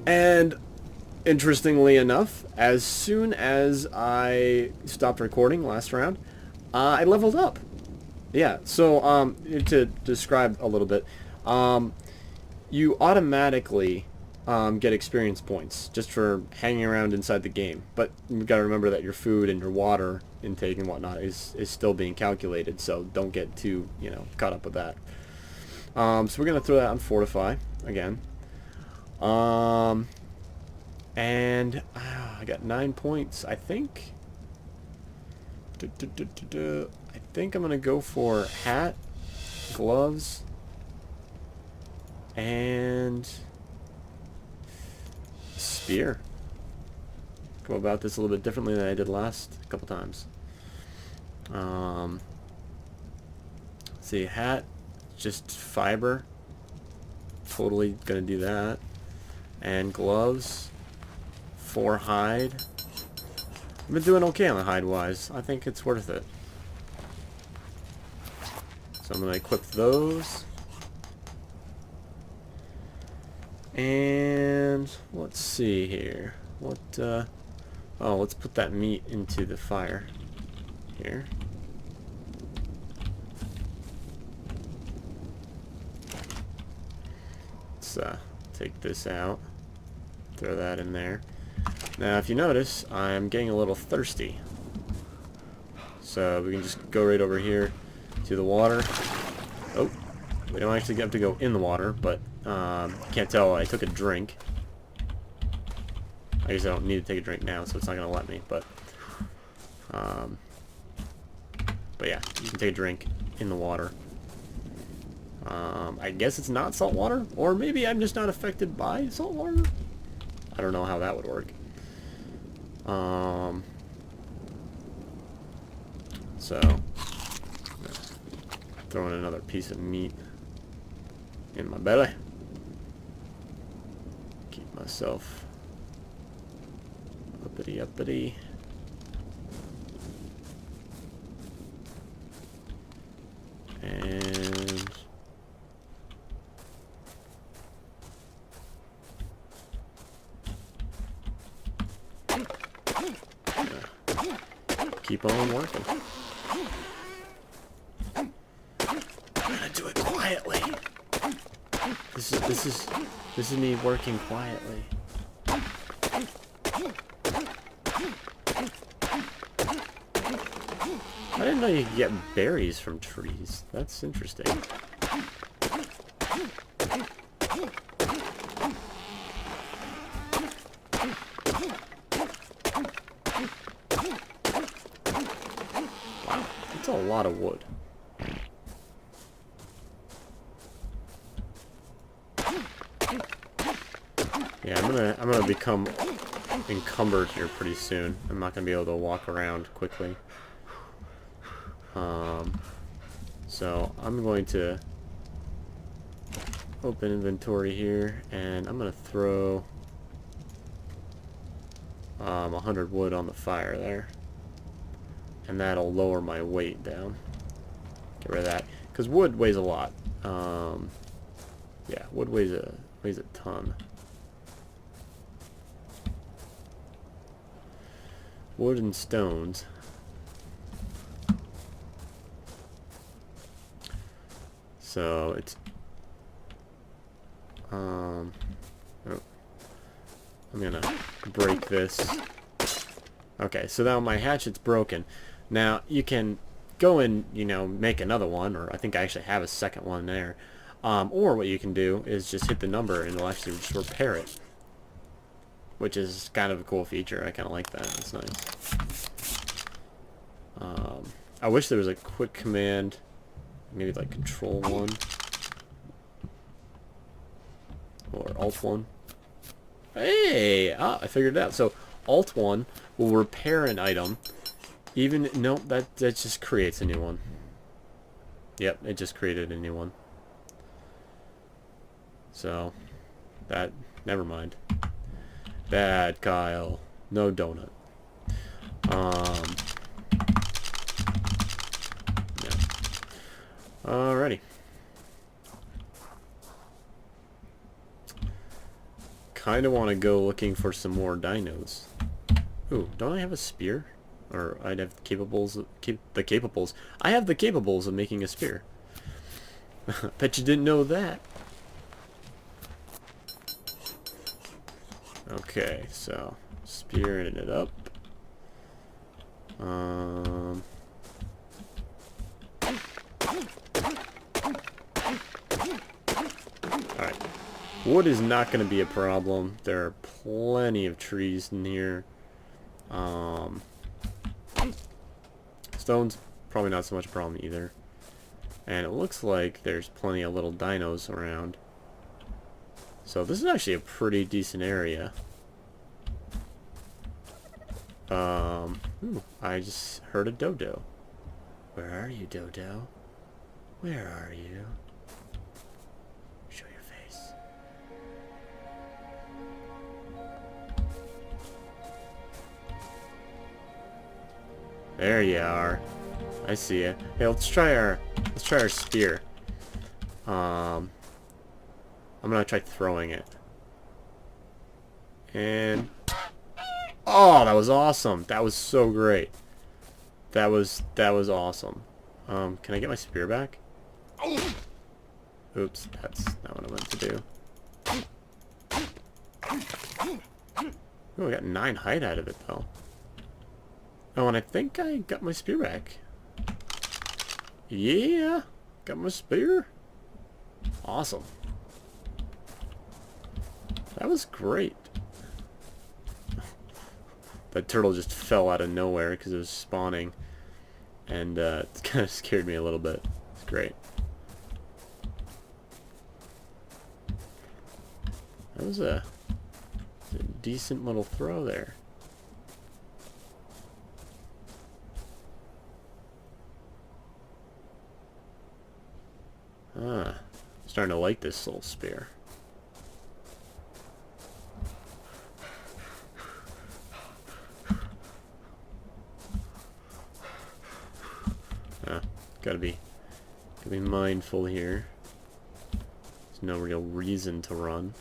And interestingly enough, as soon as I stopped recording last round, I leveled up. Yeah, so to describe a little bit, um, you automatically get experience points just for hanging around inside the game. But you've got to remember that your food and your water intake and whatnot is still being calculated, so don't get too, caught up with that. So we're going to throw that on Fortify again. Um, and I got 9 points, I think. I think I'm going to go for hat, gloves, and spear. Go about this a little bit differently than I did last couple times. Let's see, hat, just fiber. Totally gonna do that. And gloves, 4 hide. I've been doing okay on the hide wise. I think it's worth it. So I'm gonna equip those. And let's see here. Oh, let's put that meat into the fire here. Let's take this out. Throw that in there. Now, if you notice, I'm getting a little thirsty. So we can just go right over here to the water. Oh, we don't actually have to go in the water, but you can't tell I took a drink. I guess I don't need to take a drink now, so it's not going to let me, but yeah, you can take a drink in the water. I guess it's not salt water, or maybe I'm just not affected by salt water. I don't know how that would work. So throw in another piece of meat in my belly. Keep myself uppity uppity. And keep on working. I'm gonna do it quietly. This is me working quietly. I didn't know you could get berries from trees. That's interesting. Wow, that's a lot of wood. Yeah, I'm gonna become encumbered here pretty soon. I'm not gonna be able to walk around quickly. So I'm going to open inventory here, and I'm gonna throw 100 wood on the fire there, and that'll lower my weight down. Get rid of that, because wood weighs a lot. Yeah, wood weighs a ton. Wood and stones. So it's oh, I'm gonna break this. Okay, so now my hatchet's broken. Now you can go and make another one, or I think I actually have a second one there. Or what you can do is just hit the number and it'll actually just repair it, which is kind of a cool feature. I kind of like that. It's nice. I wish there was a quick command. Maybe like Control 1 or Alt 1. Hey! I figured it out. So Alt 1 will repair an item. Nope, that just creates a new one. Yep, it just created a new one. So never mind. Bad Kyle. No donut. Alrighty. kind of want to go looking for some more dinos. Ooh, don't I have a spear? Or I'd have the capables. I have the capables of making a spear. Bet you didn't know that. Okay, so spearing it up. Alright. Wood is not going to be a problem. There are plenty of trees near. Stone's probably not so much a problem either. And it looks like there's plenty of little dinos around. So this is actually a pretty decent area. Ooh, I just heard a dodo. Where are you, dodo? Where are you? Show your face. There you are. I see you. Hey, let's try our spear. I'm gonna try throwing it. And oh, that was awesome. That was so great. That was awesome. Can I get my spear back? Oops, that's not what I meant to do. Oh, I got 9 height out of it though. Oh, and I think I got my spear back. Yeah, got my spear. Awesome. That was great. That turtle just fell out of nowhere because it was spawning. And it kind of scared me a little bit. It's great. That was a decent little throw there. Ah, starting to like this soul spear. Gotta be mindful here. There's no real reason to run.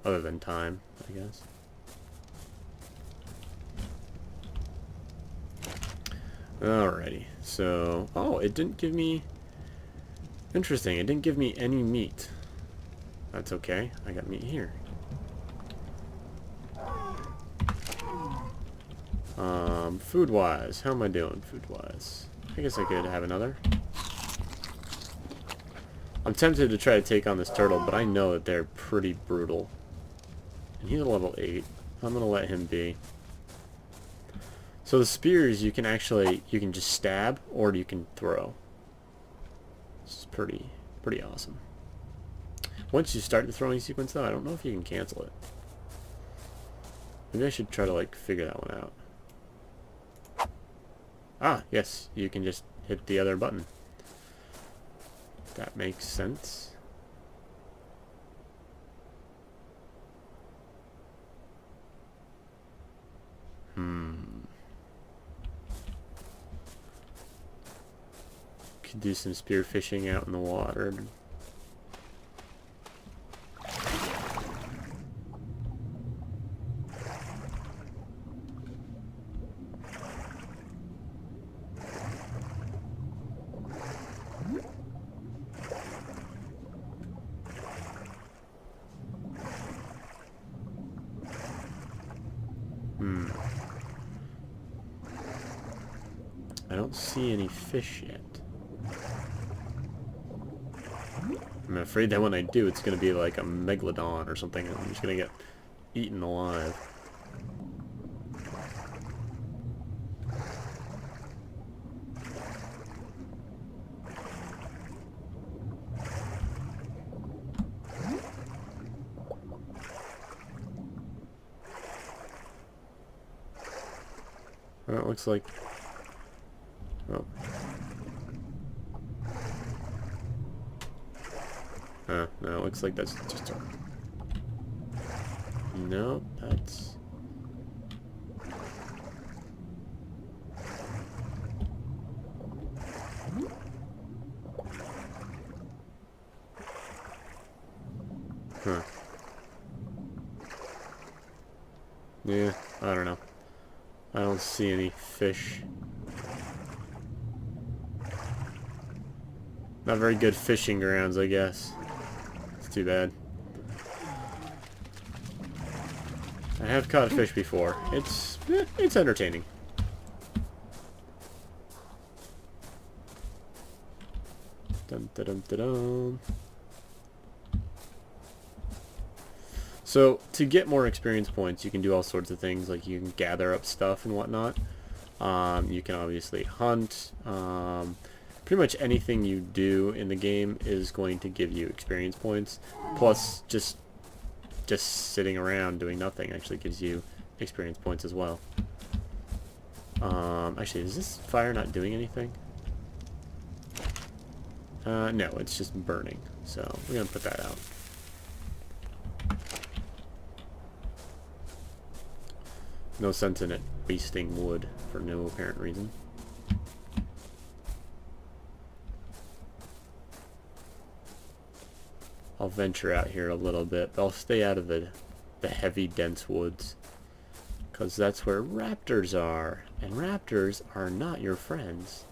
Other than time, I guess. Alrighty, so... Oh, it didn't give me... Interesting, it didn't give me any meat. That's okay, I got meat here. Food-wise, how am I doing food-wise? I guess I could have another. I'm tempted to try to take on this turtle, but I know that they're pretty brutal. And he's a level 8. I'm gonna let him be. So the spears, you can just stab, or you can throw. This is pretty awesome. Once you start the throwing sequence, though, I don't know if you can cancel it. Maybe I should try to, like, figure that one out. Ah, yes, you can just hit the other button. That makes sense. Could do some spear fishing out in the water. I don't see any fish yet. I'm afraid that when I do, it's going to be like a megalodon or something, and I'm just going to get eaten alive. Well, it looks like... Oh. No, it looks like that's just a... No, that's... Huh. Yeah, I don't know. I don't see any fish. Not very good fishing grounds, I guess. It's too bad. I have caught fish before. It's entertaining. Dun, dun, dun, dun, dun. So, to get more experience points, you can do all sorts of things, like you can gather up stuff and whatnot. You can obviously hunt. Pretty much anything you do in the game is going to give you experience points. Plus, just sitting around doing nothing actually gives you experience points as well. Actually, is this fire not doing anything? No, it's just burning. So, we're going to put that out. No sense in it wasting wood for no apparent reason. I'll venture out here a little bit, but I'll stay out of the heavy, dense woods. Because that's where raptors are. And raptors are not your friends.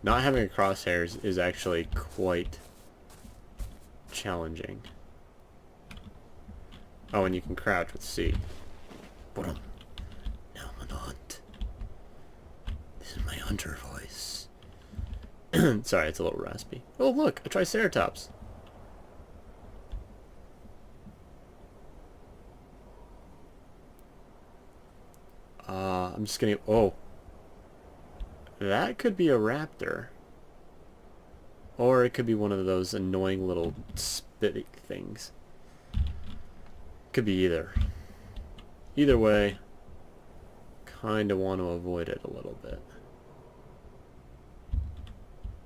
Not having a crosshairs is actually quite challenging. Oh, and you can crouch with C. Now I'm on the hunt. This is my hunter voice. Sorry, it's a little raspy. Oh, look, a triceratops. I'm just gonna... Oh. That could be a raptor. Or it could be one of those annoying little spitty things. Could be either. Either way, kind of want to avoid it a little bit.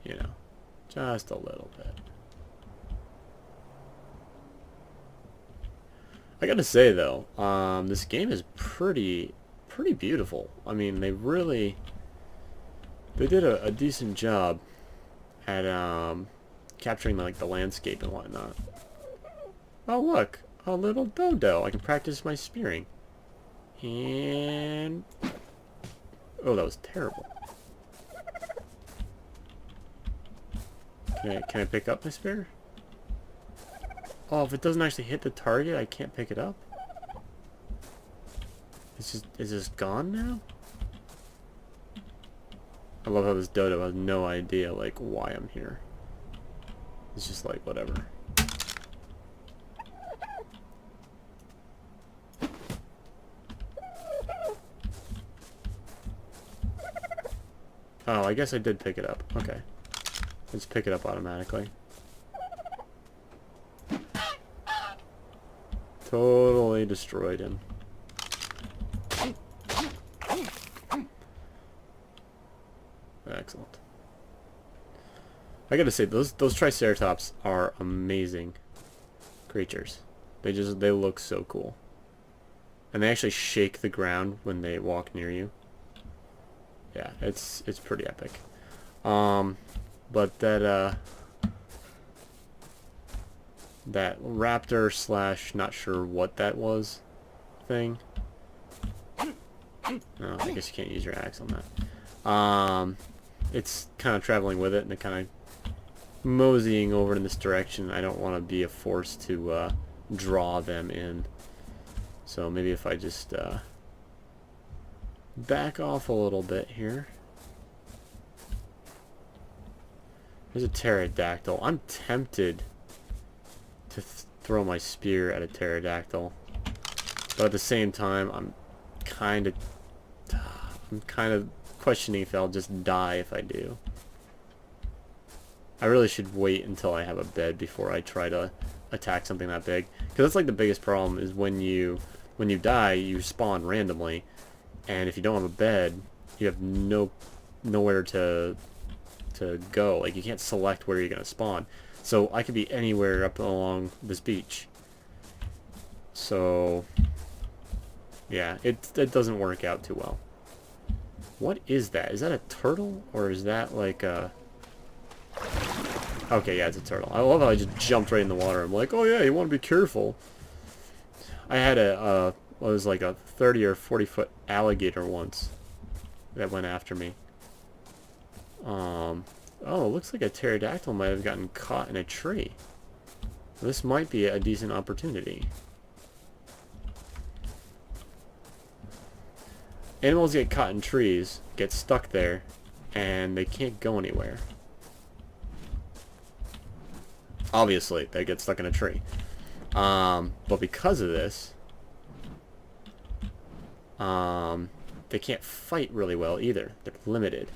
You know, just a little bit. I gotta say though, this game is pretty beautiful. I mean, they did a decent job at capturing like the landscape and whatnot. Oh look, a little dodo. I can practice my spearing. And oh, that was terrible. Can I pick up my spear? Oh, if it doesn't actually hit the target, I can't pick it up. Is this gone now? I love how this dodo has no idea like why I'm here. It's just like whatever. Oh, I guess I did pick it up. Okay. Let's pick it up automatically. Totally destroyed him. Excellent. I gotta say, those triceratops are amazing creatures. They look so cool. And they actually shake the ground when they walk near you. Yeah, it's pretty epic. But that raptor slash not sure what that was thing. No, I guess you can't use your axe on that. It's kind of traveling with it and it kind of moseying over in this direction. I don't want to be a force to draw them in. So maybe if I just back off a little bit here. There's a pterodactyl. I'm tempted to throw my spear at a pterodactyl, but at the same time, I'm kind of questioning if I'll just die if I do. I really should wait until I have a bed before I try to attack something that big, because that's like the biggest problem is when you die, you spawn randomly, and if you don't have a bed, you have nowhere to go. Like, you can't select where you're gonna spawn. So I could be anywhere up along this beach. So yeah, it doesn't work out too well. What is that? Is that a turtle? Or is that like a... Okay, yeah, it's a turtle. I love how I just jumped right in the water. I'm like, oh yeah, you want to be careful. I had what was like a 30 or 40 foot alligator once that went after me. Oh, it looks like a pterodactyl might have gotten caught in a tree. This might be a decent opportunity. Animals get caught in trees, get stuck there, and they can't go anywhere. Obviously, they get stuck in a tree. But because of this, they can't fight really well either. They're limited.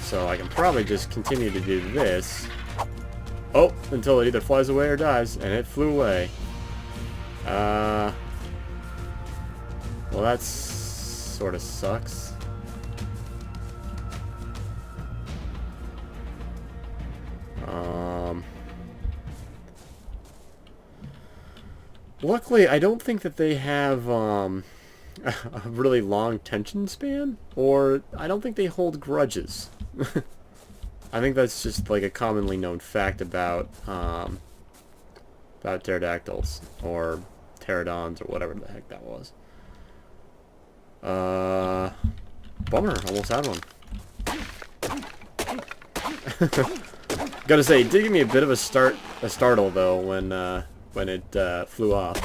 So I can probably just continue to do this. Oh, until it either flies away or dies, and it flew away. Well, that sort of sucks. Luckily, I don't think that they have a really long attention span, or I don't think they hold grudges. I think that's just like a commonly known fact about pterodactyls or pterodons or whatever the heck that was. Bummer, almost had one. Gotta say, it did give me a bit of a startle though when it flew off.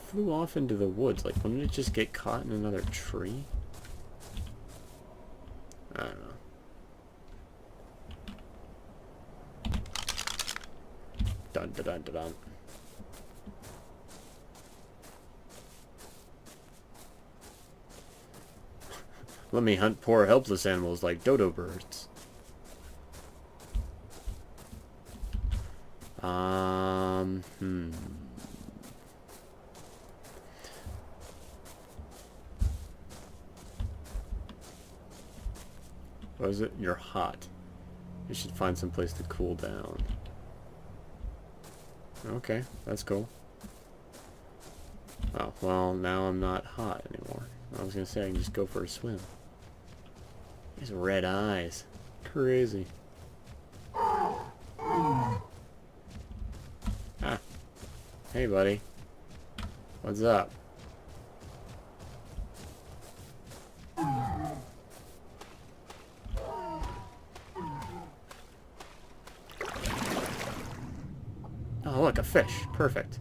Flew off into the woods. Like, wouldn't it just get caught in another tree? I don't know. Dun dun dun dun dun. Let me hunt poor helpless animals like dodo birds. What is it? You're hot. You should find some place to cool down. Okay, that's cool. Oh, well, now I'm not hot anymore. I was gonna say I can just go for a swim. These red eyes. Crazy. Ah. Hey, buddy. What's up? Oh, look, a fish. Perfect.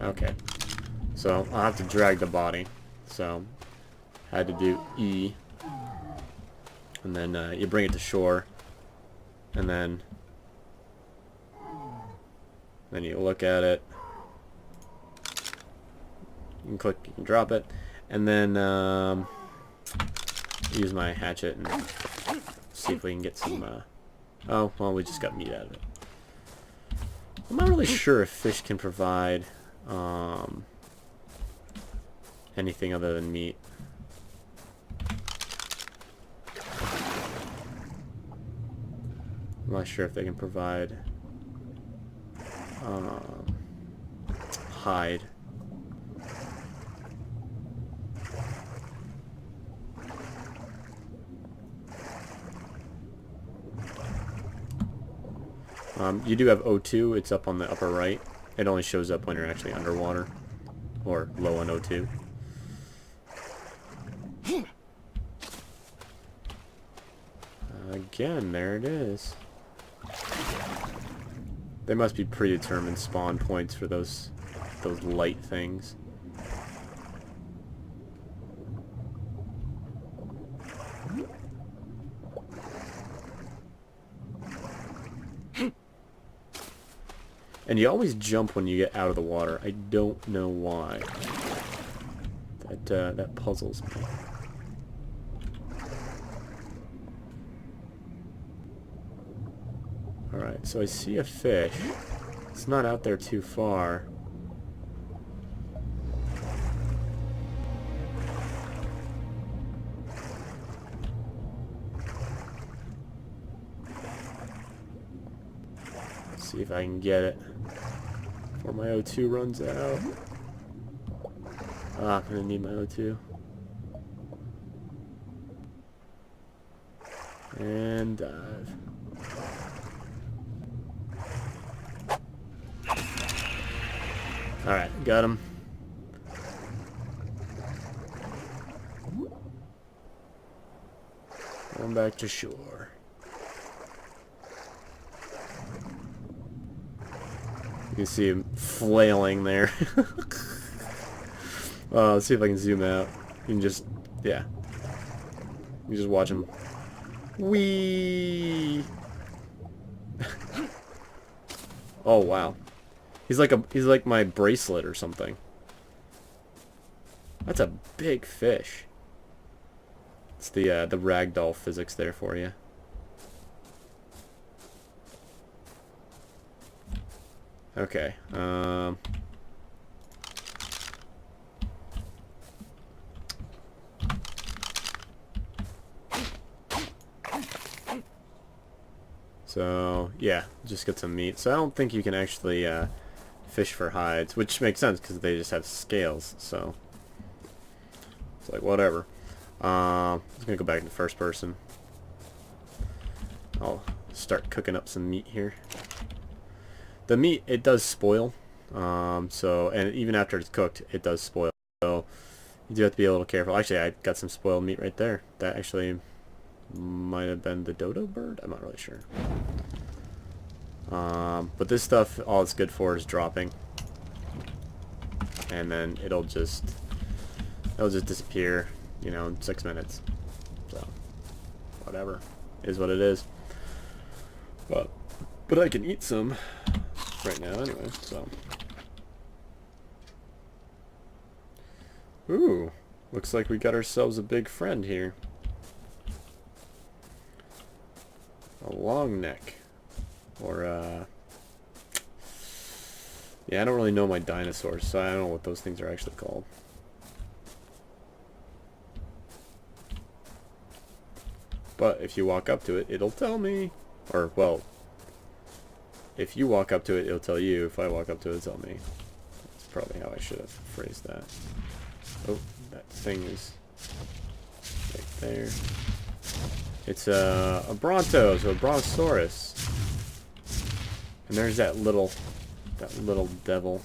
Okay. So, I'll have to drag the body. So, had to do E. And then you bring it to shore. And then you look at it. You can click, you can drop it, and then use my hatchet and see if we can get some, oh, well, we just got meat out of it. I'm not really sure if fish can provide anything other than meat. I'm not sure if they can provide hide. You do have O2, it's up on the upper right. It only shows up when you're actually underwater, or low on O2. Again, there it is. They must be predetermined spawn points for those light things. And you always jump when you get out of the water. I don't know why. That puzzles me. Alright, so I see a fish. It's not out there too far. Let's see if I can get it before my O2 runs out. Ah, I'm gonna need my O2. And dive. Alright, got him. Going back to shore. You can see him flailing there. Let's see if I can zoom out. You can just, yeah. You just watch him. Whee! Oh wow. He's like my bracelet or something. That's a big fish. It's the ragdoll physics there for you. Okay. So yeah, just get some meat. So I don't think you can actually fish for hides, which makes sense because they just have scales. So it's like whatever. I'm just gonna go back to first person. I'll start cooking up some meat here. The meat, it does spoil. So, and even after it's cooked, it does spoil. So you do have to be a little careful. Actually, I got some spoiled meat right there. That actually might have been the dodo bird. I'm not really sure. But this stuff, all it's good for is dropping, and then it'll just disappear, you know, in 6 minutes. So whatever, is what it is. But I can eat some right now anyway. So ooh, looks like we got ourselves a big friend here. A long neck. Or, yeah, I don't really know my dinosaurs, so I don't know what those things are actually called. But if you walk up to it, it'll tell me. Or, well, if you walk up to it, it'll tell you. If I walk up to it, it'll tell me. That's probably how I should have phrased that. Oh, that thing is right there. It's a bronto, so a brontosaurus. And there's that little devil.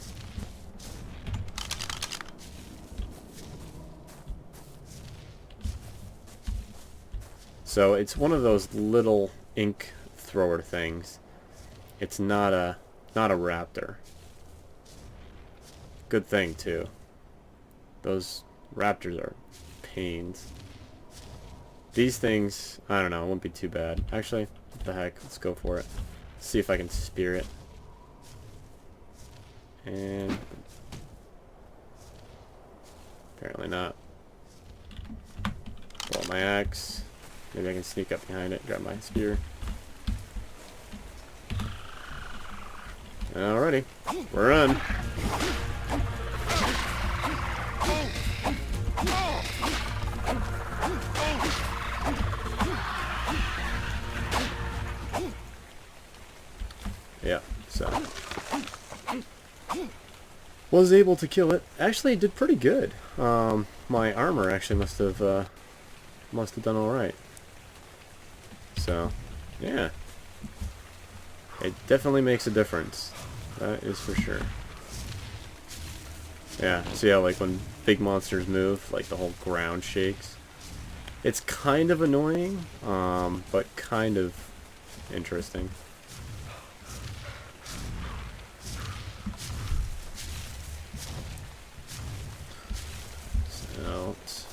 So it's one of those little ink thrower things. It's not a raptor. Good thing too. Those raptors are pains. These things, I don't know, it won't be too bad. Actually, what the heck, let's go for it. See if I can spear it. And apparently not. Pull out my axe. Maybe I can sneak up behind it, grab my spear. Alrighty, we're on. Yeah, so was able to kill it. Actually, it did pretty good. My armor actually must have done all right. So, yeah, it definitely makes a difference. That is for sure. Yeah, see how like when big monsters move, like the whole ground shakes. It's kind of annoying, but kind of interesting. So let's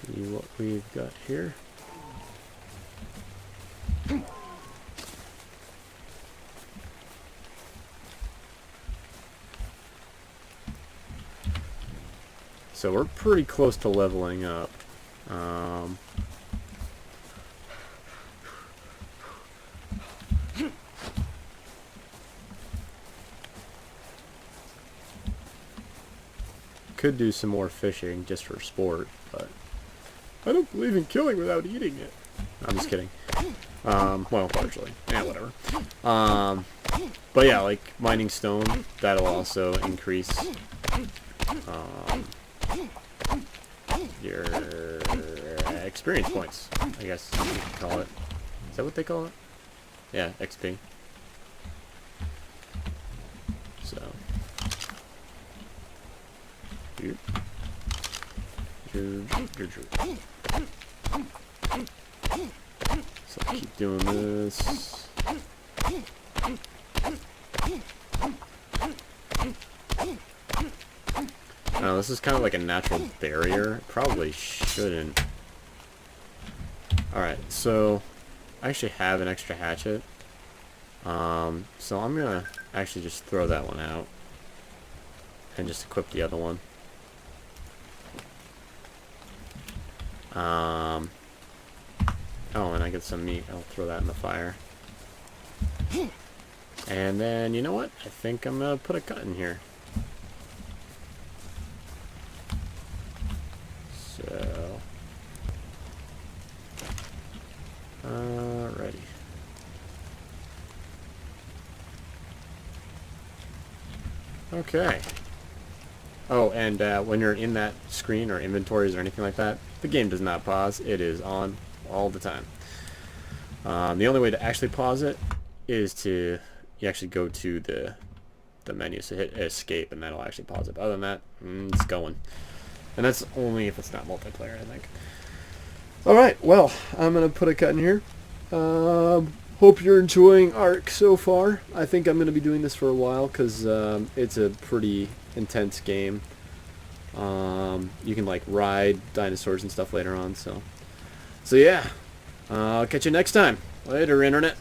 see what we've got here. So we're pretty close to leveling up. Um, could do some more fishing just for sport, but I don't believe in killing without eating it. I'm just kidding. Well, partially. Yeah, whatever. But yeah, like mining stone, that'll also increase your experience points, I guess you could call it. Is that what they call it? Yeah, XP. So. So I'll keep doing this. Oh, this is kind of like a natural barrier. Probably shouldn't. Alright, so I actually have an extra hatchet. So I'm gonna actually just throw that one out and just equip the other one. Oh, and I get some meat. I'll throw that in the fire. And then, you know what? I think I'm gonna put a cut in here. So, alrighty. Okay. Oh, and when you're in that screen or inventories or anything like that, the game does not pause. It is on all the time. The only way to actually pause it is to you actually go to the menu, so hit escape, and that'll actually pause it. But other than that, it's going. And that's only if it's not multiplayer, I think. Alright, well, I'm going to put a cut in here. Hope you're enjoying Ark so far. I think I'm going to be doing this for a while, because it's a pretty intense game. You can like ride dinosaurs and stuff later on, so yeah. I'll catch you next time. Later, Internet.